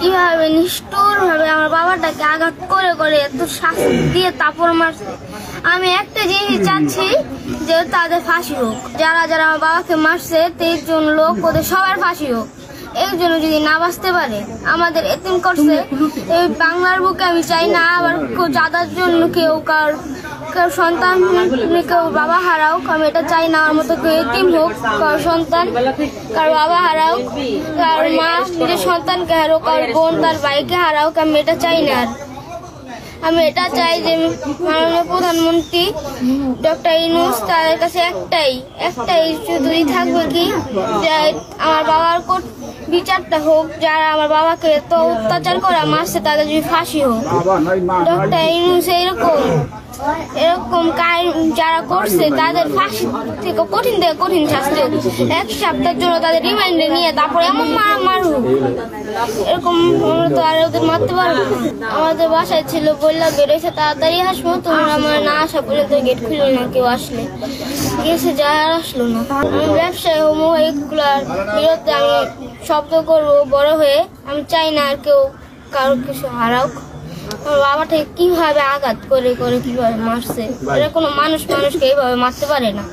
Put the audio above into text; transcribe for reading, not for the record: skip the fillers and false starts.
যেভাবে নিষ্ঠুর ভাবে আমার বাবাটাকে আঘাত করে করে এত শাস্তি দিয়ে তারপর মারছে। আমি একটা জিনিস চাচ্ছি যে তাদের ফাঁসি হোক, যারা যারা আমার বাবাকে মারছে 23 জন লোক, ওদের সবার ফাঁসি হোক। একজন যদি না বাঁচতে পারে, আমাদের এতিম করছে এই বাংলার বুকে। আমি চাই না আবার যাদের জন্য কেউ কার সন্তান কেউ বাবা হারাও। আমি এটা চাই না আমার মতো কেউ এতিম হোক, কার সন্তান কার বাবা হারাও, কার মা নিজের সন্তানকে হারাও, কার বোন তার ভাইকে হারাও। আমি এটা চাই না। আমি এটা চাই যে মাননীয় প্রধানমন্ত্রী ডক্টর ইউনূস তাদের কাছে একটাই শুধুই থাকবে কি, যে আমার বাবার বিচারটা হোক, যারা আমার বাবাকে এত অত্যাচার করে মারছে তাদের যদি ফাঁসি হোক। ডক্টর ইউনূস এরকম যারা করছে তাদের ফাঁসি থেকে কঠিন শাস্তি হোক। 1 সপ্তাহের জন্য তাদের রিমান্ডে নিয়ে তারপরে এমন মারুক, এরকম আমরা তো আর ওদের মারতে পারবো না। আমাদের বাসায় ছিল বললা বেরোইছে তাড়াতাড়ি আসবো, তোমরা আমার না আসা পর্যন্ত গেট খুললো না। কেউ আসলে গেছে, যা আর আসলো না। আমি ব্যবসায়ী হবো, এইগুলার বিরুদ্ধে আমি শব্দ করবো বড় হয়ে। আমি চাই না আর কেউ কারো কিছু হারাক। আমার বাবাটাকে কিভাবে আঘাত করে করে কিভাবে মারছে, এটা কোনো মানুষকে এইভাবে মারতে পারে না।